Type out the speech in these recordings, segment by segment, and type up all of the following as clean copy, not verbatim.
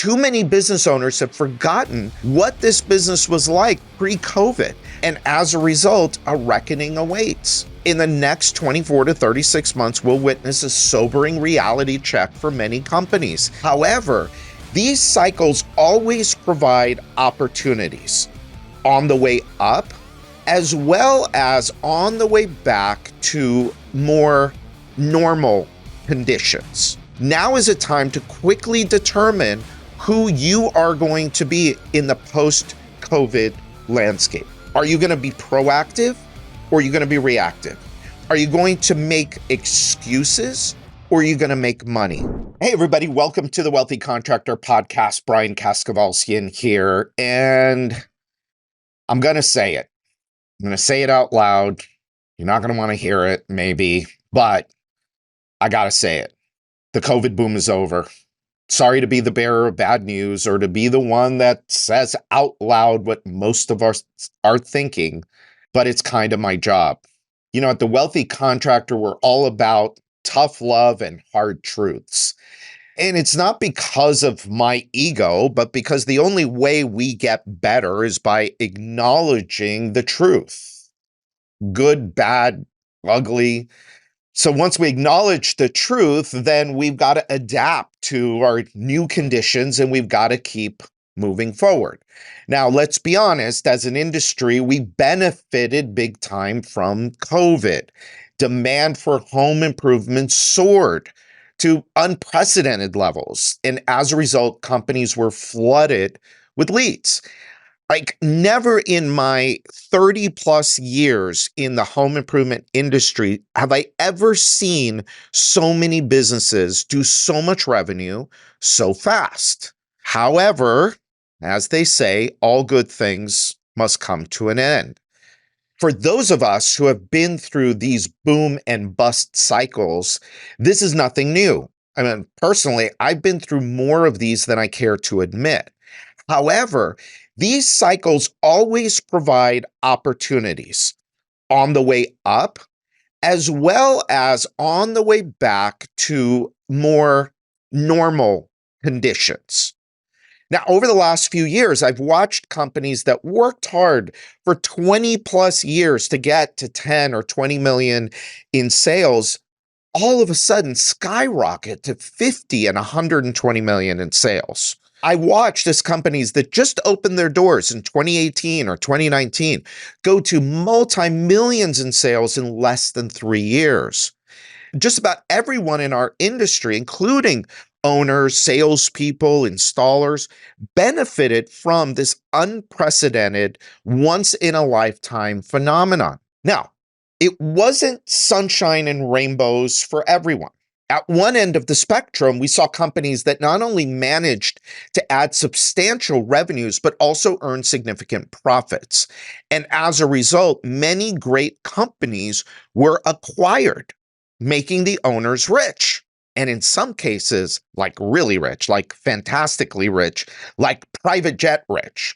Too many business owners have forgotten what this business was like pre-COVID, and as a result, a reckoning awaits. In the next 24 to 36 months, we'll witness a sobering reality check for many companies. However, these cycles always provide opportunities on the way up, as well as on the way back to more normal conditions. Now is a time to quickly determine who you are going to be in the post-COVID landscape. Are you going to be proactive or are you going to be reactive? Are you going to make excuses or are you going to make money? Hey, everybody, welcome to the Wealthy Contractor podcast. Brian Kaskavalsian here, and I'm going to say it. I'm going to say it out loud. You're not going to want to hear it, maybe, but I got to say it. The COVID boom is over. Sorry to be the bearer of bad news or to be the one that says out loud what most of us are thinking, but it's kind of my job. You know, at the Wealthy Contractor, we're all about tough love and hard truths. And it's not because of my ego, but because the only way we get better is by acknowledging the truth. Good, bad, ugly. So once we acknowledge the truth, then we've got to adapt to our new conditions and we've got to keep moving forward. Now, let's be honest, as an industry, we benefited big time from COVID. Demand for home improvements soared to unprecedented levels. And as a result, companies were flooded with leads. Like never in my 30 plus years in the home improvement industry have I ever seen so many businesses do so much revenue so fast. However, as they say, all good things must come to an end. For those of us who have been through these boom and bust cycles, this is nothing new. I mean, personally, I've been through more of these than I care to admit. However, these cycles always provide opportunities on the way up, as well as on the way back to more normal conditions. Now, over the last few years, I've watched companies that worked hard for 20 plus years to get to 10 or 20 million in sales, all of a sudden skyrocket to 50 and 120 million in sales. I watched as companies that just opened their doors in 2018 or 2019 go to multi-millions in sales in less than 3 years. Just about everyone in our industry, including owners, salespeople, installers, benefited from this unprecedented, once-in-a-lifetime phenomenon. Now, it wasn't sunshine and rainbows for everyone. At one end of the spectrum, we saw companies that not only managed to add substantial revenues, but also earn significant profits. And as a result, many great companies were acquired, making the owners rich. And in some cases, like really rich, like fantastically rich, like private jet rich.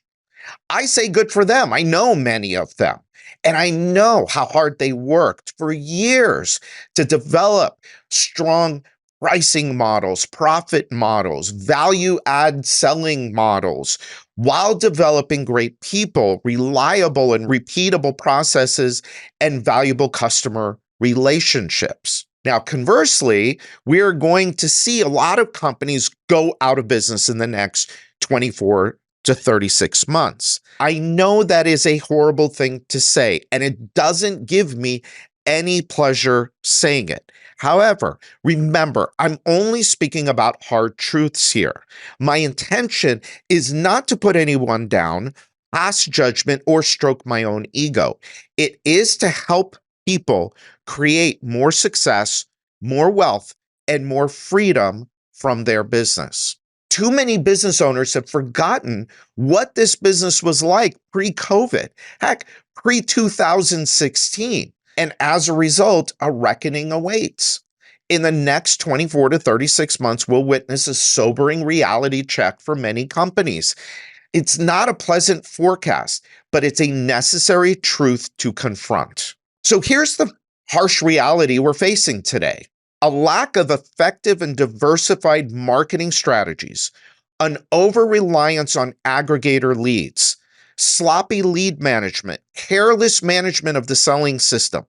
I say good for them. I know many of them. And I know how hard they worked for years to develop strong pricing models, profit models, value add selling models, while developing great people, reliable and repeatable processes, and valuable customer relationships. Now, conversely, we are going to see a lot of companies go out of business in the next 24 to 36 months. I know that is a horrible thing to say, and it doesn't give me any pleasure saying it. However, remember, I'm only speaking about hard truths here. My intention is not to put anyone down, pass judgment, or stroke my own ego. It is to help people create more success, more wealth, and more freedom from their business. Too many business owners have forgotten what this business was like pre-COVID, heck, pre-2016. And as a result, a reckoning awaits. In the next 24 to 36 months, we'll witness a sobering reality check for many companies. It's not a pleasant forecast, but it's a necessary truth to confront. So here's the harsh reality we're facing today. A lack of effective and diversified marketing strategies, An over-reliance on aggregator leads, sloppy lead management, careless management of the selling system,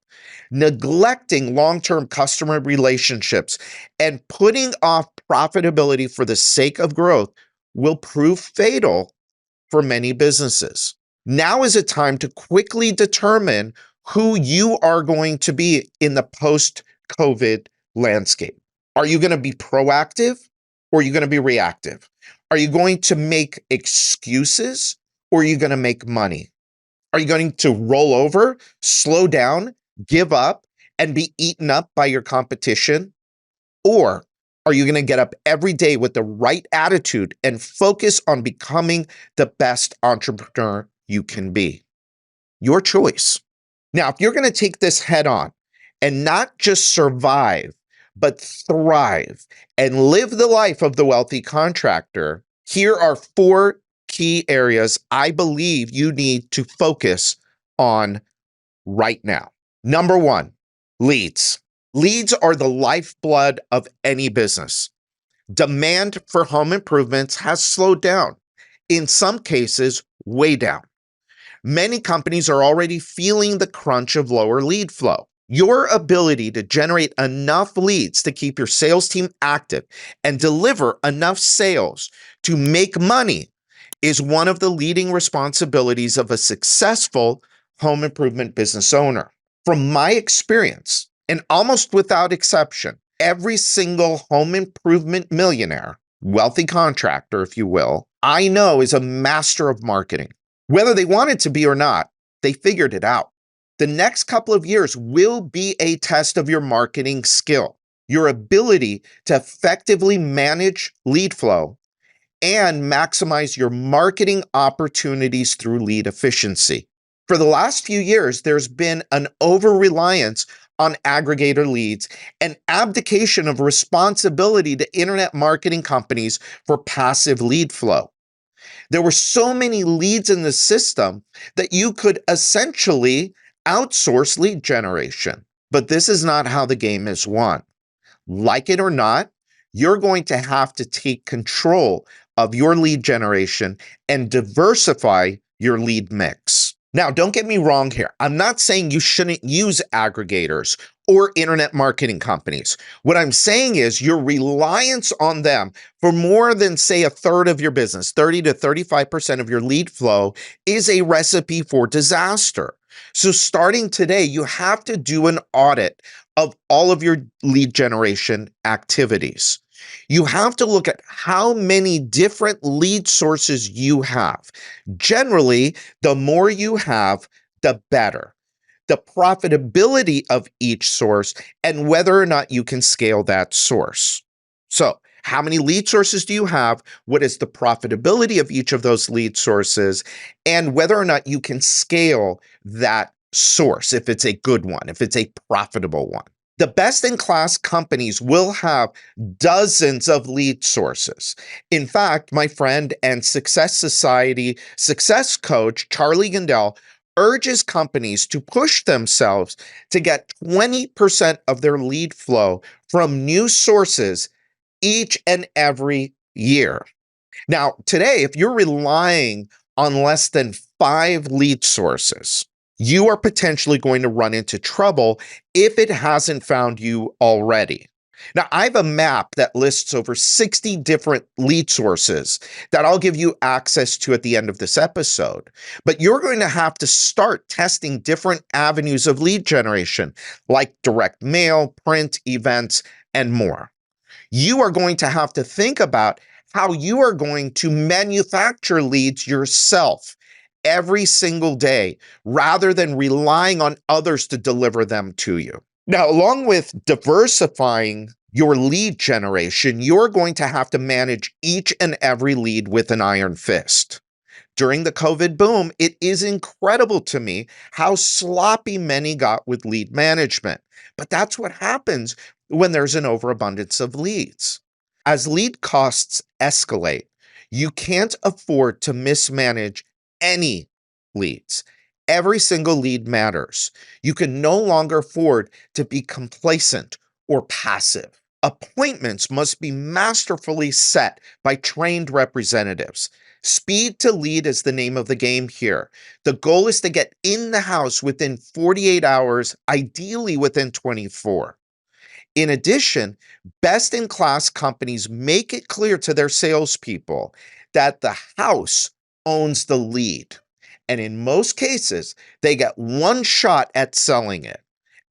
neglecting long-term customer relationships, and putting off profitability for the sake of growth will prove fatal for many businesses. Now is a time to quickly determine who you are going to be in the post-COVID landscape. Are you going to be proactive or are you going to be reactive? Are you going to make excuses or are you going to make money? Are you going to roll over, slow down, give up, and be eaten up by your competition? Or are you going to get up every day with the right attitude and focus on becoming the best entrepreneur you can be? Your choice. Now, if you're going to take this head on and not just survive, but thrive and live the life of the wealthy contractor, here are 4 key areas I believe you need to focus on right now. Number 1, leads. Leads are the lifeblood of any business. Demand for home improvements has slowed down, in some cases, way down. Many companies are already feeling the crunch of lower lead flow. Your ability to generate enough leads to keep your sales team active and deliver enough sales to make money is one of the leading responsibilities of a successful home improvement business owner. From my experience, and almost without exception, every single home improvement millionaire, wealthy contractor, if you will, I know is a master of marketing. Whether they wanted to be or not, they figured it out. The next couple of years will be a test of your marketing skill, your ability to effectively manage lead flow and maximize your marketing opportunities through lead efficiency. For the last few years, there's been an over-reliance on aggregator leads and abdication of responsibility to internet marketing companies for passive lead flow. There were so many leads in the system that you could essentially outsource lead generation. But this is not how the game is won. Like it or not, you're going to have to take control of your lead generation and diversify your lead mix. Now, don't get me wrong here. I'm not saying you shouldn't use aggregators or internet marketing companies. What I'm saying is your reliance on them for more than, say, a third of your business, 30 to 35% of your lead flow, is a recipe for disaster. So starting today, you have to do an audit of all of your lead generation activities. You have to look at how many different lead sources you have. Generally, the more you have, the better. The profitability of each source and whether or not you can scale that source. So, how many lead sources do you have? What is the profitability of each of those lead sources? And whether or not you can scale that source, if it's a good one, if it's a profitable one. The best-in-class companies will have dozens of lead sources. In fact, my friend and Success Society success coach, Charlie Gandell, urges companies to push themselves to get 20% of their lead flow from new sources each and every year. Now, today, if you're relying on less than 5 lead sources, you are potentially going to run into trouble if it hasn't found you already. Now, I have a map that lists over 60 different lead sources that I'll give you access to at the end of this episode. But you're going to have to start testing different avenues of lead generation, like direct mail, print, events, and more. You are going to have to think about how you are going to manufacture leads yourself every single day rather than relying on others to deliver them to you. Now, along with diversifying your lead generation, you're going to have to manage each and every lead with an iron fist. During the COVID boom, it is incredible to me how sloppy many got with lead management. But that's what happens when there's an overabundance of leads. As lead costs escalate, you can't afford to mismanage any leads. Every single lead matters. You can no longer afford to be complacent or passive. Appointments must be masterfully set by trained representatives. Speed to lead is the name of the game here. The goal is to get in the house within 48 hours, ideally within 24. In addition, best in class companies make it clear to their salespeople that the house owns the lead. And in most cases, they get one shot at selling it.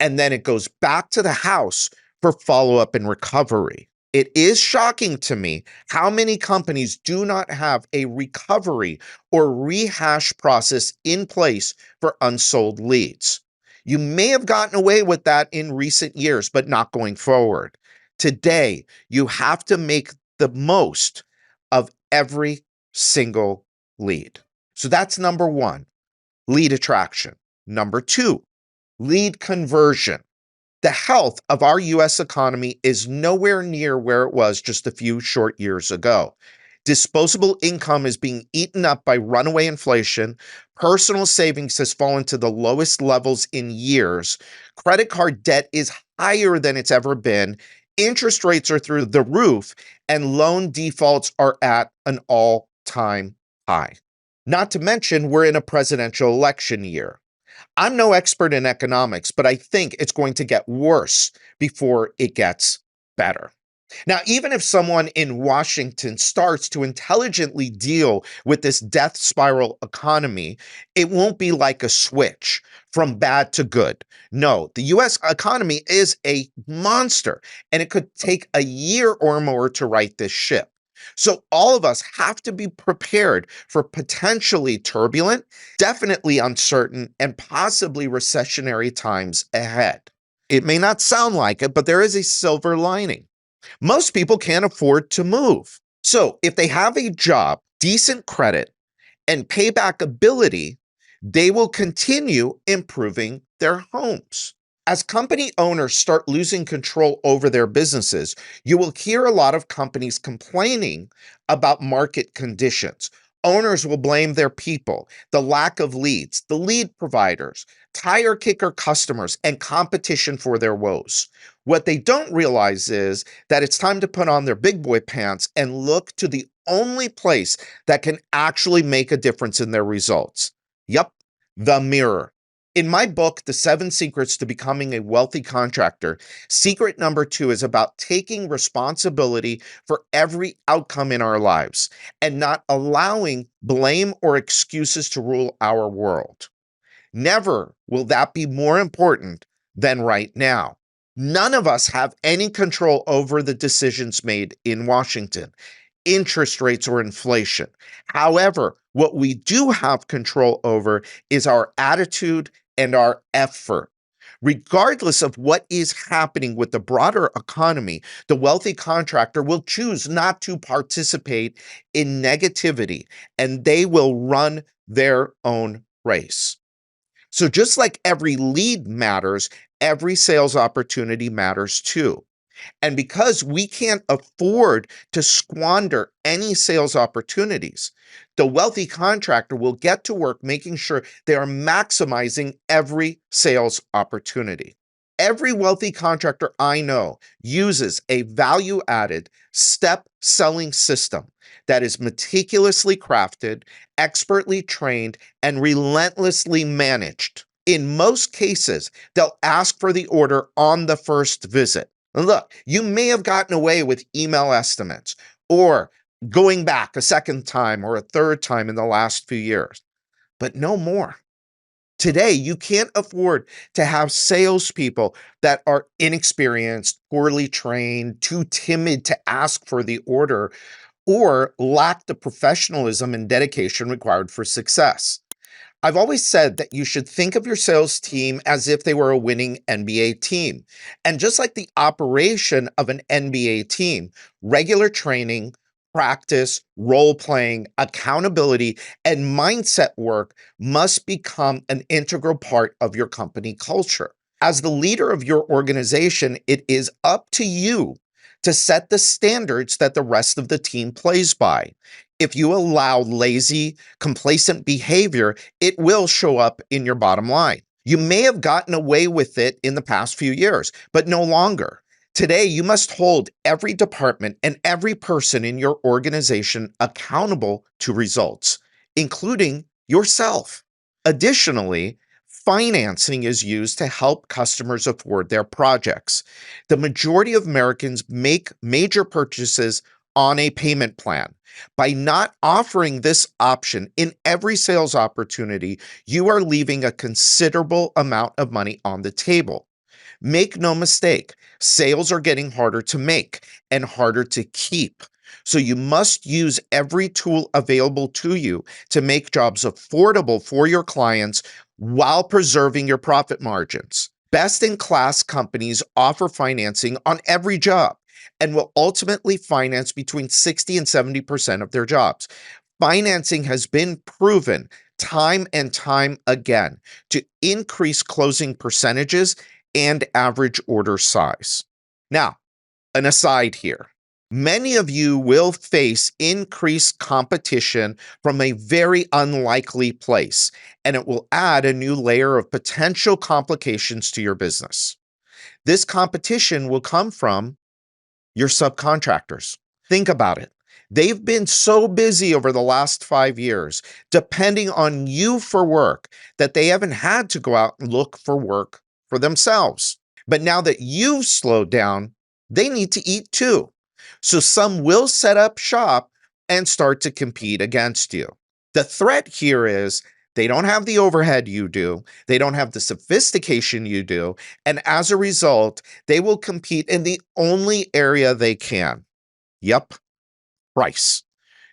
And then it goes back to the house for follow up and recovery. It is shocking to me how many companies do not have a recovery or rehash process in place for unsold leads. You may have gotten away with that in recent years, but not going forward. Today, you have to make the most of every single lead. So that's number one, lead attraction. Number two, lead conversion. The health of our US economy is nowhere near where it was just a few short years ago. Disposable income is being eaten up by runaway inflation. Personal savings has fallen to the lowest levels in years. Credit card debt is higher than it's ever been. Interest rates are through the roof, and loan defaults are at an all-time high. Not to mention, we're in a presidential election year. I'm no expert in economics, but I think it's going to get worse before it gets better. Now, even if someone in Washington starts to intelligently deal with this death spiral economy, it won't be like a switch from bad to good. No, the US economy is a monster, and it could take a year or more to right this ship. So all of us have to be prepared for potentially turbulent, definitely uncertain, and possibly recessionary times ahead. It may not sound like it, but there is a silver lining. Most people can't afford to move. So if they have a job, decent credit, and payback ability, they will continue improving their homes. As company owners start losing control over their businesses, you will hear a lot of companies complaining about market conditions. Owners will blame their people, the lack of leads, the lead providers, tire kicker customers, and competition for their woes. What they don't realize is that it's time to put on their big boy pants and look to the only place that can actually make a difference in their results. Yup, the mirror. In my book, The 7 Secrets to Becoming a Wealthy Contractor, secret number 2 is about taking responsibility for every outcome in our lives and not allowing blame or excuses to rule our world. Never will that be more important than right now. None of us have any control over the decisions made in Washington, interest rates or inflation. However, what we do have control over is our attitude and our effort. Regardless of what is happening with the broader economy, the wealthy contractor will choose not to participate in negativity, and they will run their own race. So just like every lead matters, every sales opportunity matters too. And because we can't afford to squander any sales opportunities, the wealthy contractor will get to work making sure they are maximizing every sales opportunity. Every wealthy contractor I know uses a value added step selling system that is meticulously crafted, expertly trained, and relentlessly managed. In most cases, they'll ask for the order on the first visit. And look, you may have gotten away with email estimates or going back a second time or a third time in the last few years, but no more. Today, you can't afford to have salespeople that are inexperienced, poorly trained, too timid to ask for the order, or lack the professionalism and dedication required for success. I've always said that you should think of your sales team as if they were a winning NBA team. And just like the operation of an NBA team, regular training, practice, role playing, accountability, and mindset work must become an integral part of your company culture. As the leader of your organization, it is up to you to set the standards that the rest of the team plays by. If you allow lazy, complacent behavior, it will show up in your bottom line. You may have gotten away with it in the past few years, but no longer. Today, you must hold every department and every person in your organization accountable to results, including yourself. Additionally, financing is used to help customers afford their projects. The majority of Americans make major purchases on a payment plan. By not offering this option in every sales opportunity, you are leaving a considerable amount of money on the table. Make no mistake, sales are getting harder to make and harder to keep. So you must use every tool available to you to make jobs affordable for your clients while preserving your profit margins. Best in class companies offer financing on every job and will ultimately finance between 60 and 70% of their jobs. Financing has been proven time and time again to increase closing percentages and average order size. Now, an aside here. Many of you will face increased competition from a very unlikely place, and it will add a new layer of potential complications to your business. This competition will come from your subcontractors. Think about it. They've been so busy over the last 5 years, depending on you for work, that they haven't had to go out and look for work for themselves. But now that you've slowed down, they need to eat too. So some will set up shop and start to compete against you. The threat here is they don't have the overhead you do, they don't have the sophistication you do, and as a result, they will compete in the only area they can. Yep, price.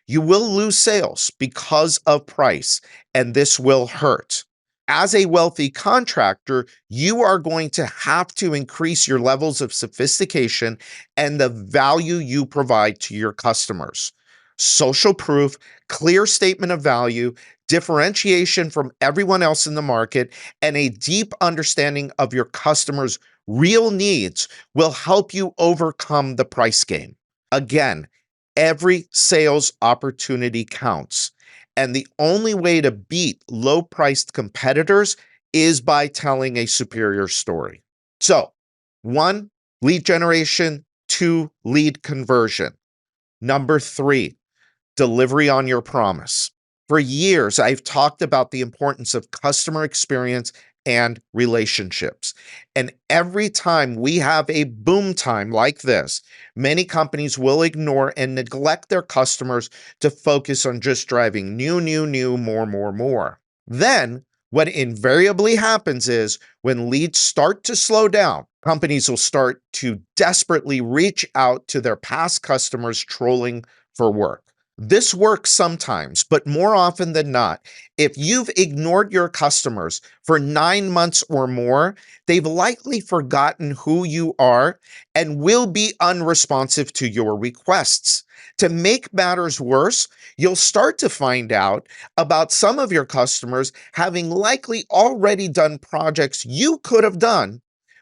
You will lose sales because of price, and this will hurt. As a wealthy contractor, you are going to have to increase your levels of sophistication and the value you provide to your customers. Social proof, clear statement of value, differentiation from everyone else in the market, and a deep understanding of your customers' real needs will help you overcome the price game. Again, every sales opportunity counts. And the only way to beat low priced competitors is by telling a superior story. So, one, lead generation, two, lead conversion. Number three, delivery on your promise. For years, I've talked about the importance of customer experience and relationships. And every time we have a boom time like this, many companies will ignore and neglect their customers to focus on just driving new, more. Then, what invariably happens is when leads start to slow down, companies will start to desperately reach out to their past customers trolling for work. This works sometimes, but more often than not, if you've ignored your customers for 9 months or more, they've likely forgotten who you are and will be unresponsive to your requests. To make matters worse, you'll start to find out about some of your customers having likely already done projects you could have done,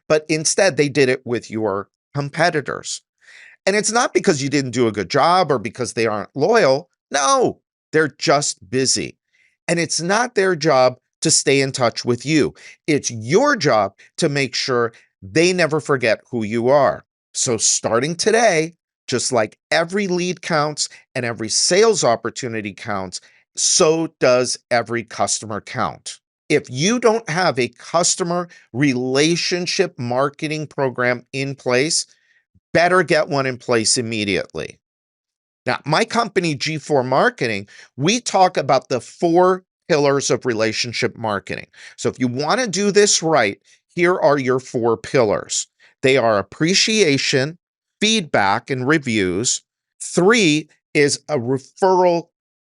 but instead they did it with your competitors. And it's not because you didn't do a good job or because they aren't loyal. No, they're just busy. And it's not their job to stay in touch with you. It's your job to make sure they never forget who you are. So starting today, just like every lead counts and every sales opportunity counts, so does every customer count. If you don't have a customer relationship marketing program in place, better get one in place immediately. Now, my company, G4 Marketing, we talk about the 4 pillars of relationship marketing. So if you want to do this right, here are your 4 pillars. They are appreciation, feedback, and reviews. 3 is a referral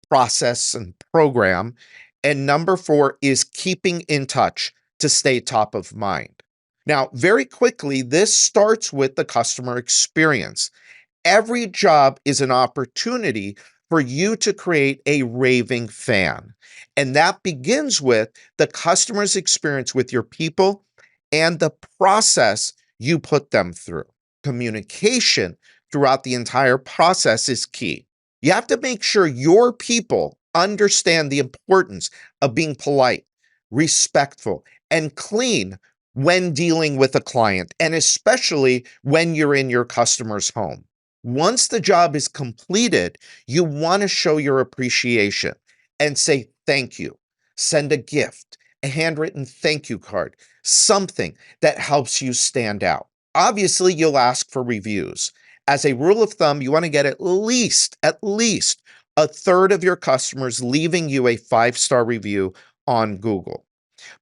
process and program. And number 4 is keeping in touch to stay top of mind. Now, very quickly, this starts with the customer experience. Every job is an opportunity for you to create a raving fan. And that begins with the customer's experience with your people and the process you put them through. Communication throughout the entire process is key. You have to make sure your people understand the importance of being polite, respectful, and clean when dealing with a client, and especially when you're in your customer's home. Once the job is completed, you want to show your appreciation and say thank you. Send a gift, a handwritten thank you card, something that helps you stand out. Obviously, you'll ask for reviews. As a rule of thumb, you want to get at least a third of your customers leaving you a 5-star review on Google.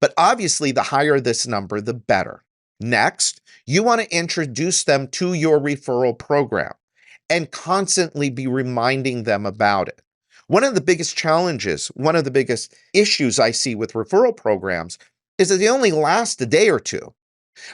But obviously, the higher this number, the better. Next, you want to introduce them to your referral program and constantly be reminding them about it. One of the biggest challenges, one of the biggest issues I see with referral programs is that they only last a day or two.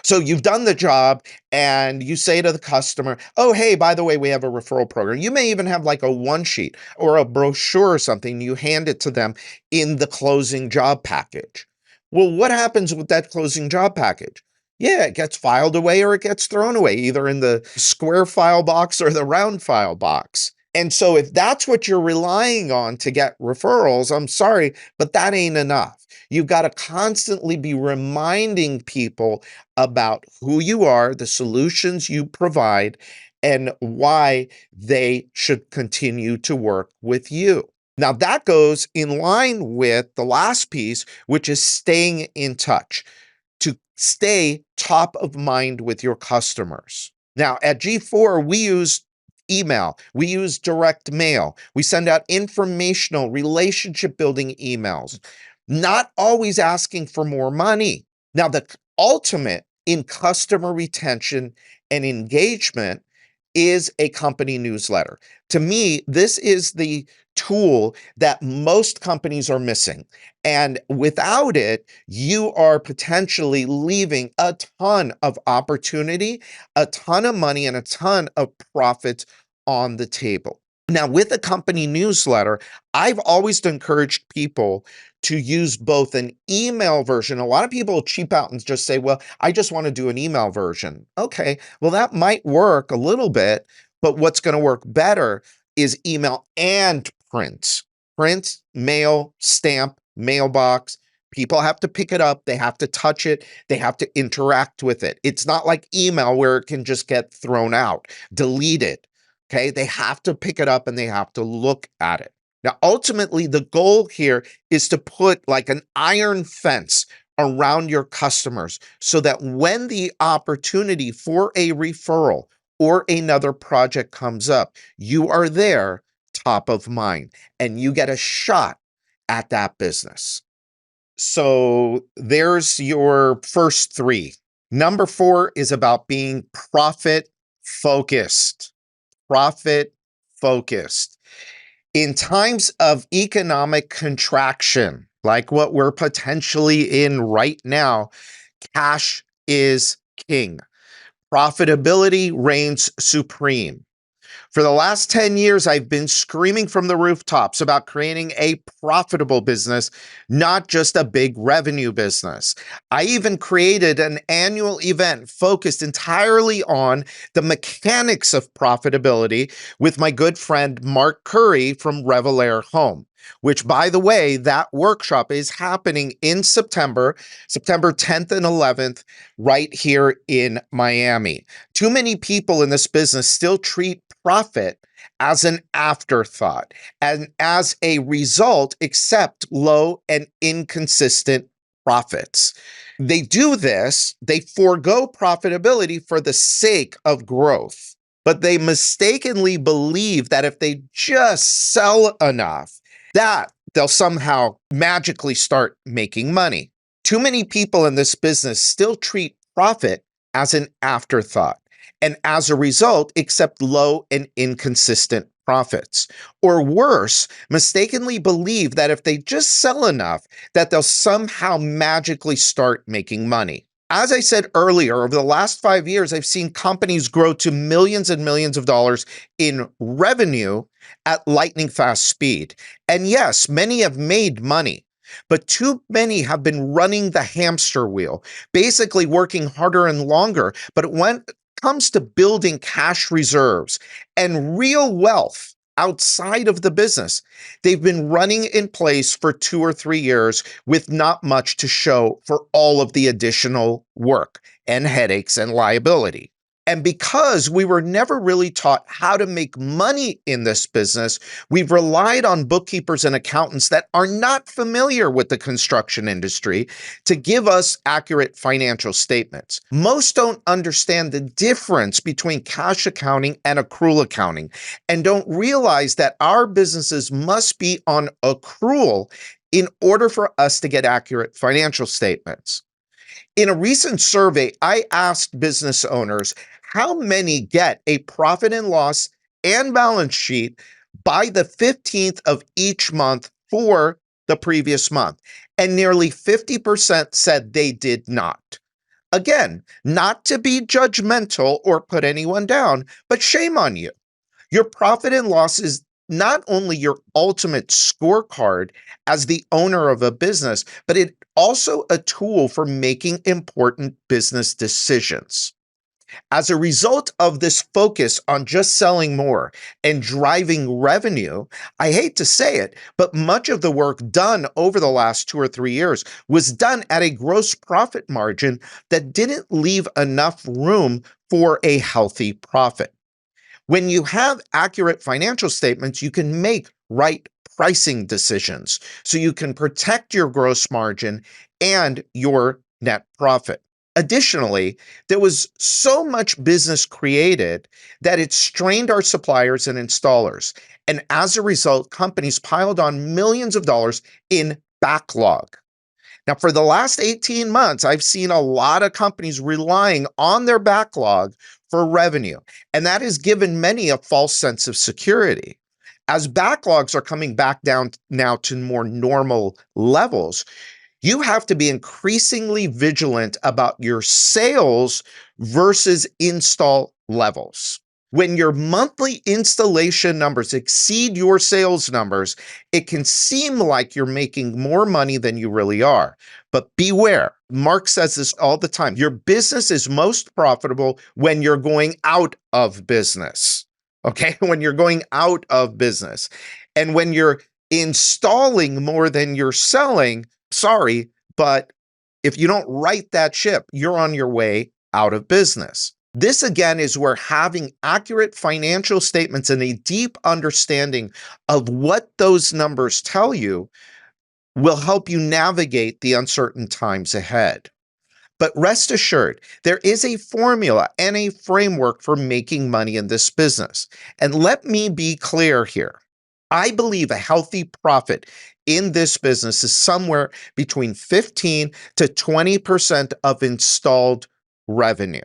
So you've done the job and you say to the customer, oh, hey, by the way, we have a referral program. You may even have like a one sheet or a brochure or something. You hand it to them in the closing job package. Well, what happens with that closing job package? Yeah, it gets filed away or it gets thrown away, either in the square file box or the round file box. And so if that's what you're relying on to get referrals, I'm sorry, but that ain't enough. You've got to constantly be reminding people about who you are, the solutions you provide, and why they should continue to work with you. Now, that goes in line with the last piece, which is staying in touch, to stay top of mind with your customers. Now, at G4, we use email, we use direct mail, we send out informational, relationship building emails, not always asking for more money. Now, the ultimate in customer retention and engagement is a company newsletter. To me, this is the tool that most companies are missing. And without it, you are potentially leaving a ton of opportunity, a ton of money, and a ton of profits on the table. Now, with a company newsletter, I've always encouraged people to use both an email version. A lot of people cheap out and just say, well, I just want to do an email version. Okay, well, that might work a little bit, but what's going to work better is email and print. Print, mail, stamp, mailbox. People have to pick it up. They have to touch it. They have to interact with it. It's not like email where it can just get thrown out, deleted. Okay, they have to pick it up and they have to look at it. Now, ultimately, the goal here is to put like an iron fence around your customers so that when the opportunity for a referral or another project comes up, you are there top of mind and you get a shot at that business. So there's your first three. Number 4 is about being profit focused. Profit focused. In times of economic contraction, like what we're potentially in right now, cash is king. Profitability reigns supreme. For the last 10 years, I've been screaming from the rooftops about creating a profitable business, not just a big revenue business. I even created an annual event focused entirely on the mechanics of profitability with my good friend Mark Curry from Revelair Home, which, by the way, that workshop is happening in September 10th and 11th, right here in Miami. Too many people in this business still treat profit as an afterthought and as a result accept low and inconsistent profits. They do this, they forego profitability for the sake of growth, but they mistakenly believe that if they just sell enough, that they'll somehow magically start making money. Too many people in this business still treat profit as an afterthought, and as a result, accept low and inconsistent profits. Or worse, mistakenly believe that if they just sell enough, that they'll somehow magically start making money. As I said earlier, over the last 5 years, I've seen companies grow to millions and millions of dollars in revenue at lightning fast speed. And yes, many have made money, but too many have been running the hamster wheel, basically working harder and longer. But when it comes to building cash reserves and real wealth, outside of the business. They've been running in place for 2 or 3 years with not much to show for all of the additional work and headaches and liability. And because we were never really taught how to make money in this business, we've relied on bookkeepers and accountants that are not familiar with the construction industry to give us accurate financial statements. Most don't understand the difference between cash accounting and accrual accounting and don't realize that our businesses must be on accrual in order for us to get accurate financial statements. In a recent survey, I asked business owners how many get a profit and loss and balance sheet by the 15th of each month for the previous month, and nearly 50% said they did not. Again, not to be judgmental or put anyone down, but shame on you. Your profit and loss is not only your ultimate scorecard as the owner of a business, but it's also a tool for making important business decisions. As a result of this focus on just selling more and driving revenue, I hate to say it, but much of the work done over the last 2 or 3 years was done at a gross profit margin that didn't leave enough room for a healthy profit. When you have accurate financial statements, you can make right pricing decisions so you can protect your gross margin and your net profit. Additionally, there was so much business created that it strained our suppliers and installers. And as a result, companies piled on millions of dollars in backlog. Now, for the last 18 months, I've seen a lot of companies relying on their backlog for revenue, and that has given many a false sense of security. As backlogs are coming back down now to more normal levels, you have to be increasingly vigilant about your sales versus install levels. When your monthly installation numbers exceed your sales numbers, it can seem like you're making more money than you really are. But beware, Mark says this all the time. Your business is most profitable when you're going out of business. Okay, when you're going out of business. And when you're installing more than you're selling, sorry, but if you don't right that ship, you're on your way out of business. This again is where having accurate financial statements and a deep understanding of what those numbers tell you will help you navigate the uncertain times ahead. But rest assured, there is a formula and a framework for making money in this business. And let me be clear here. I believe a healthy profit in this business is somewhere between 15 to 20% of installed revenue.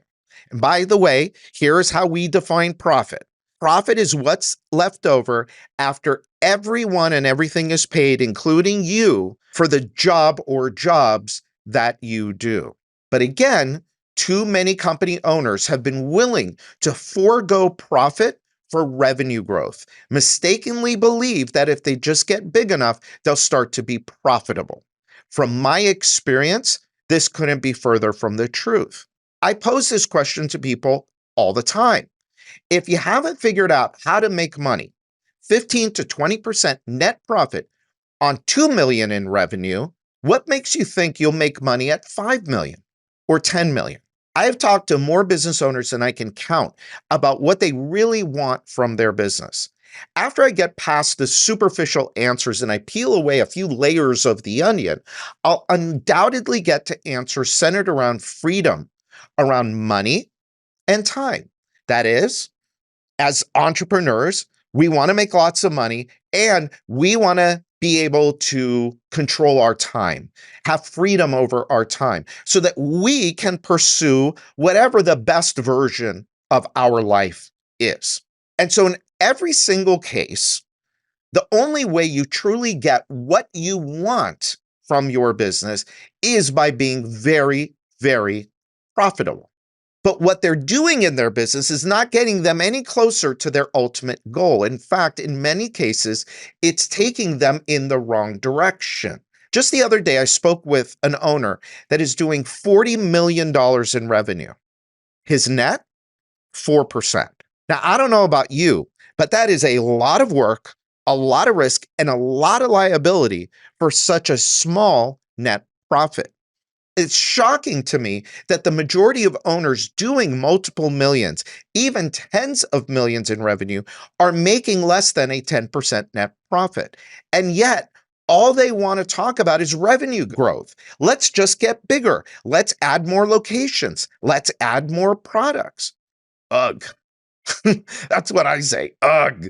And by the way, here's how we define profit. Profit is what's left over after everyone and everything is paid, including you, for the job or jobs that you do. But again, too many company owners have been willing to forego profit for revenue growth, mistakenly believe that if they just get big enough, they'll start to be profitable. From my experience, this couldn't be further from the truth. I pose this question to people all the time. If you haven't figured out how to make money, 15 to 20% net profit on 2 million in revenue, what makes you think you'll make money at 5 million or 10 million? I have talked to more business owners than I can count about what they really want from their business. After I get past the superficial answers and I peel away a few layers of the onion, I'll undoubtedly get to answers centered around freedom, around money and time. That is, as entrepreneurs, we want to make lots of money and we want to be able to control our time, have freedom over our time so that we can pursue whatever the best version of our life is. And so in every single case, the only way you truly get what you want from your business is by being very, very profitable. But what they're doing in their business is not getting them any closer to their ultimate goal. In fact, in many cases, it's taking them in the wrong direction. Just the other day, I spoke with an owner that is doing $40 million in revenue. His net, 4%. Now, I don't know about you, But that is a lot of work, a lot of risk, and a lot of liability for such a small net profit. It's shocking to me that the majority of owners doing multiple millions, even tens of millions in revenue, are making less than a 10% net profit. And yet, all they want to talk about is revenue growth. Let's just get bigger. Let's add more locations. Let's add more products. Ugh. That's what I say. Ugh.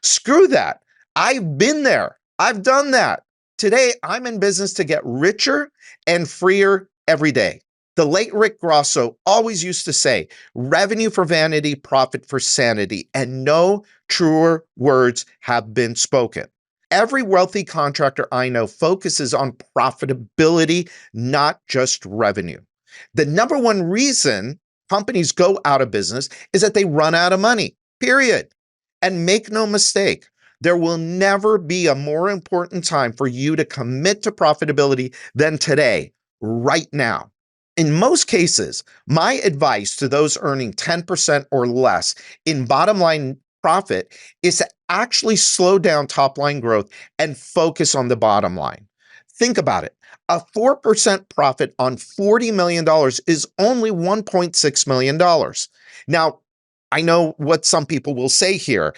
Screw that. I've been there. I've done that. Today, I'm in business to get richer and freer every day. The late Rick Grosso always used to say, revenue for vanity, profit for sanity, and no truer words have been spoken. Every wealthy contractor I know focuses on profitability, not just revenue. The number one reason companies go out of business is that they run out of money, period. And make no mistake, there will never be a more important time for you to commit to profitability than today, right now. In most cases, my advice to those earning 10% or less in bottom line profit is to actually slow down top line growth and focus on the bottom line. Think about it. A 4% profit on $40 million is only $1.6 million. Now, I know what some people will say here.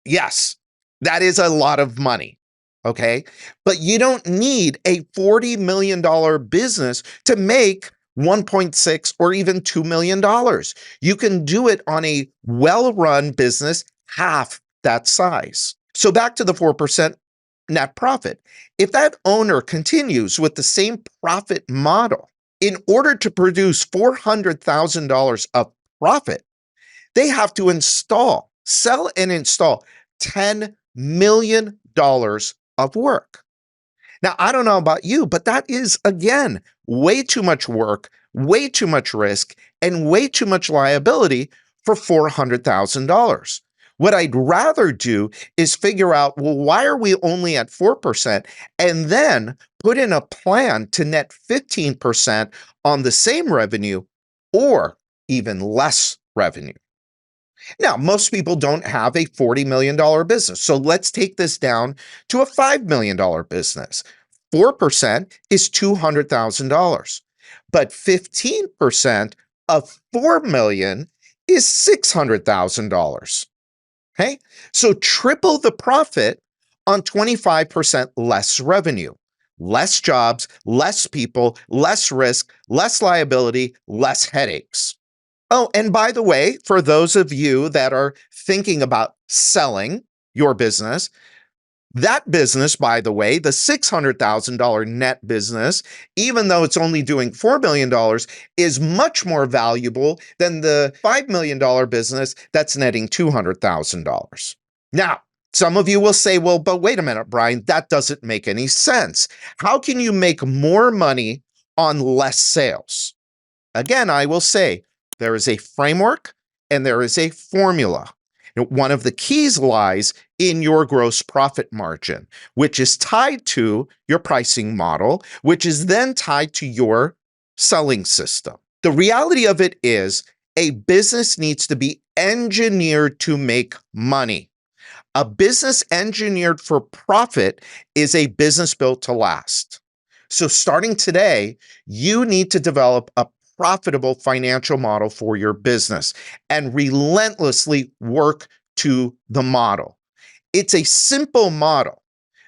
Yes, that is a lot of money. Okay. But you don't need a $40 million business to make 1.6 or even $2 million. You can do it on a well-run business half that size. So back to the 4% net profit. If that owner continues with the same profit model, in order to produce $400,000 of profit, they have to sell and install $10 million of work. Now, I don't know about you, but that is, again, way too much work, way too much risk, and way too much liability for $400,000. What I'd rather do is figure out, well, why are we only at 4%? And then put in a plan to net 15% on the same revenue or even less revenue. Now, most people don't have a $40 million business. So let's take this down to a $5 million business. 4% is $200,000, but 15% of $4 million is $600,000. Okay. So triple the profit on 25% less revenue, less jobs, less people, less risk, less liability, less headaches. Oh, and by the way, for those of you that are thinking about selling your business, that business, by the way, the $600,000 net business, even though it's only doing $4 million, is much more valuable than the $5 million business that's netting $200,000. Now, some of you will say, well, but wait a minute, Brian, that doesn't make any sense. How can you make more money on less sales? Again, I will say there is a framework and there is a formula. One of the keys lies in your gross profit margin, which is tied to your pricing model, which is then tied to your selling system. The reality of it is a business needs to be engineered to make money. A business engineered for profit is a business built to last. So starting today, you need to develop a profitable financial model for your business and relentlessly work to the model. It's a simple model,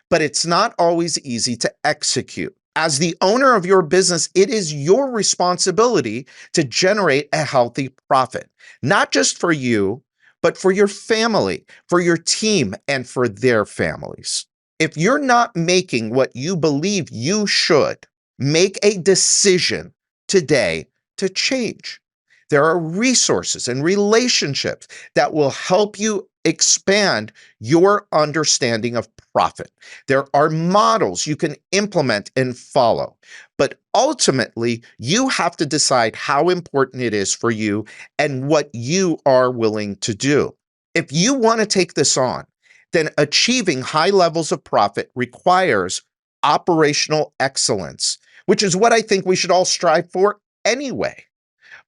but it's not always easy to execute. As the owner of your business, it is your responsibility to generate a healthy profit, not just for you, but for your family, for your team, and for their families. If you're not making what you believe you should, make a decision today to change. There are resources and relationships that will help you expand your understanding of profit. There are models you can implement and follow. But ultimately, you have to decide how important it is for you and what you are willing to do. If you want to take this on, then achieving high levels of profit requires operational excellence, which is what I think we should all strive for anyway.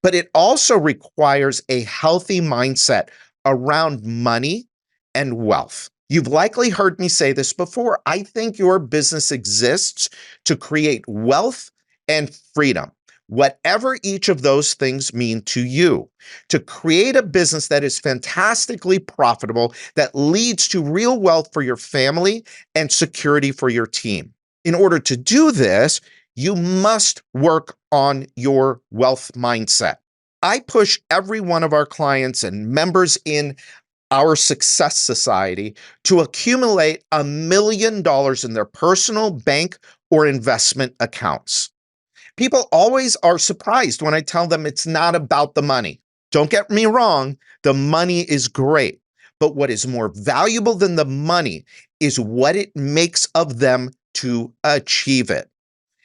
But it also requires a healthy mindset around money and wealth. You've likely heard me say this before. I think your business exists to create wealth and freedom, whatever each of those things mean to you. To create a business that is fantastically profitable, that leads to real wealth for your family and security for your team. In order to do this, you must work on your wealth mindset. I push every one of our clients and members in our Success Society to accumulate $1 million in their personal bank or investment accounts. People always are surprised when I tell them it's not about the money. Don't get me wrong, the money is great. But what is more valuable than the money is what it makes of them to achieve it.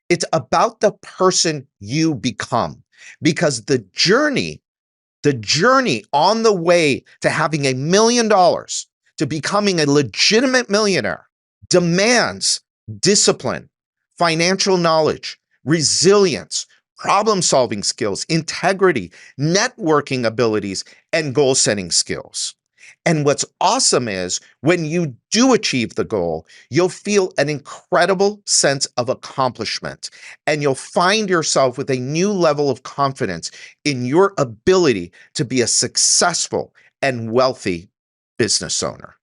It's about the person you become, because the journey on the way to having $1 million, to becoming a legitimate millionaire, demands discipline, financial knowledge, resilience, problem-solving skills, integrity, networking abilities, and goal-setting skills. And what's awesome is when you do achieve the goal, you'll feel an incredible sense of accomplishment, and you'll find yourself with a new level of confidence in your ability to be a successful and wealthy business owner.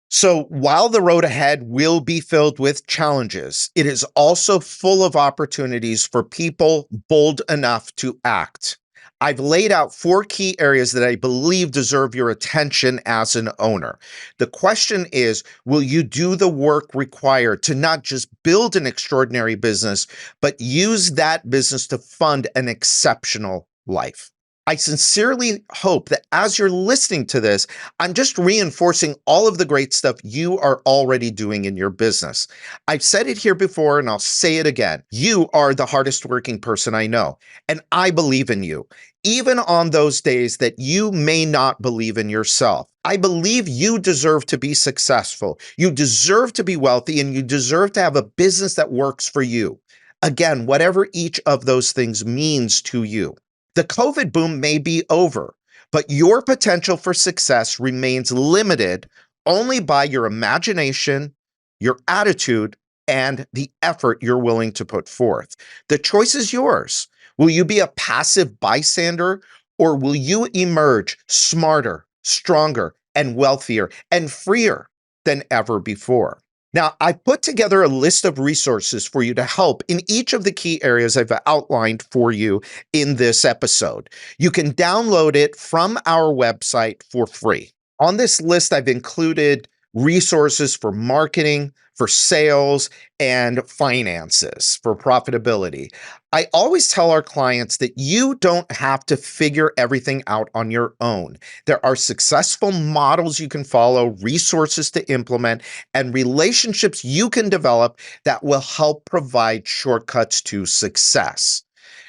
So while the road ahead will be filled with challenges, it is also full of opportunities for people bold enough to act. I've laid out 4 key areas that I believe deserve your attention as an owner. The question is, will you do the work required to not just build an extraordinary business, but use that business to fund an exceptional life? I sincerely hope that as you're listening to this, I'm just reinforcing all of the great stuff you are already doing in your business. I've said it here before and I'll say it again. You are the hardest working person I know, and I believe in you, even on those days that you may not believe in yourself. I believe you deserve to be successful. You deserve to be wealthy, and you deserve to have a business that works for you. Again, whatever each of those things means to you. The COVID boom may be over, but your potential for success remains limited only by your imagination, your attitude, and the effort you're willing to put forth. The choice is yours. Will you be a passive bystander, or will you emerge smarter, stronger, and wealthier and freer than ever before? Now, I've put together a list of resources for you to help in each of the key areas I've outlined for you in this episode. You can download it from our website for free. On this list, I've included resources for marketing, for sales, and finances, for profitability. I always tell our clients that you don't have to figure everything out on your own. There are successful models you can follow, resources to implement, and relationships you can develop that will help provide shortcuts to success.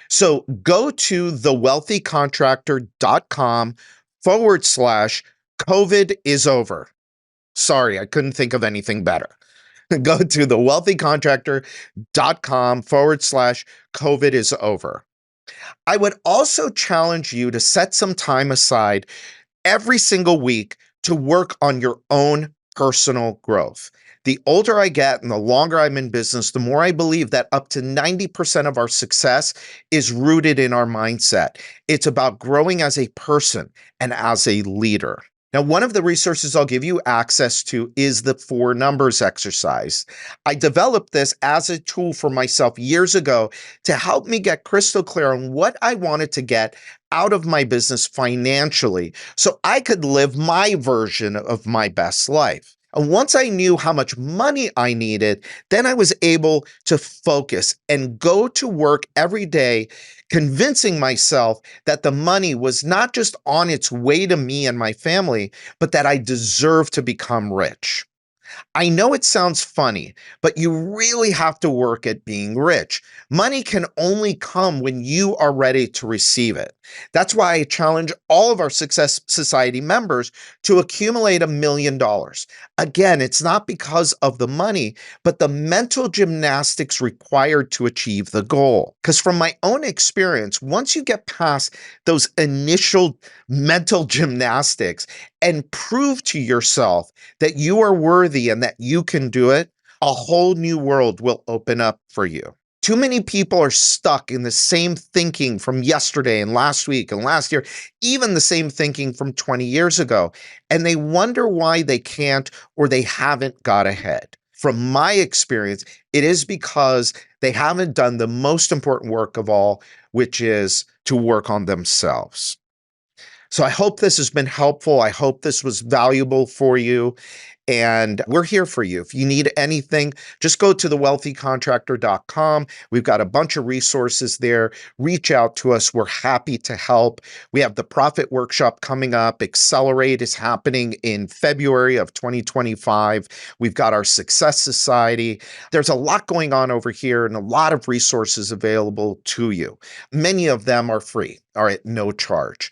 So go to thewealthycontractor.com/COVID is over. Sorry, I couldn't think of anything better. Go to thewealthycontractor.com/COVID is over. I would also challenge you to set some time aside every single week to work on your own personal growth. The older I get and the longer I'm in business, the more I believe that up to 90% of our success is rooted in our mindset. It's about growing as a person and as a leader. Now, one of the resources I'll give you access to is the 4 numbers exercise. I developed this as a tool for myself years ago to help me get crystal clear on what I wanted to get out of my business financially so I could live my version of my best life. And once I knew how much money I needed, then I was able to focus and go to work every day, convincing myself that the money was not just on its way to me and my family, but that I deserve to become rich. I know it sounds funny, but you really have to work at being rich. Money can only come when you are ready to receive it. That's why I challenge all of our Success Society members to accumulate $1 million. Again, it's not because of the money, but the mental gymnastics required to achieve the goal. Because from my own experience, once you get past those initial mental gymnastics and prove to yourself that you are worthy and that you can do it, a whole new world will open up for you. Too many people are stuck in the same thinking from yesterday and last week and last year, even the same thinking from 20 years ago. And they wonder why they can't or they haven't got ahead. From my experience, it is because they haven't done the most important work of all, which is to work on themselves. So I hope this has been helpful. I hope this was valuable for you. And we're here for you. If you need anything, just go to thewealthycontractor.com. We've got a bunch of resources there. Reach out to us. We're happy to help. We have the Profit Workshop coming up. Accelerate is happening in February of 2025. We've got our Success Society. There's a lot going on over here and a lot of resources available to you. Many of them are free or at no charge.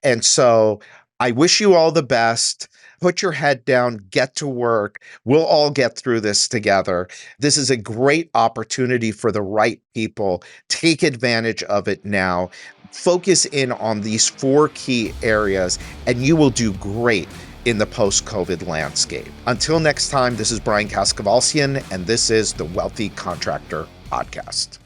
And so I wish you all the best. Put your head down, get to work. We'll all get through this together. This is a great opportunity for the right people. Take advantage of it now. Focus in on these 4 key areas, and you will do great in the post-COVID landscape. Until next time, this is Brian Kaskavalcian, and this is the Wealthy Contractor Podcast.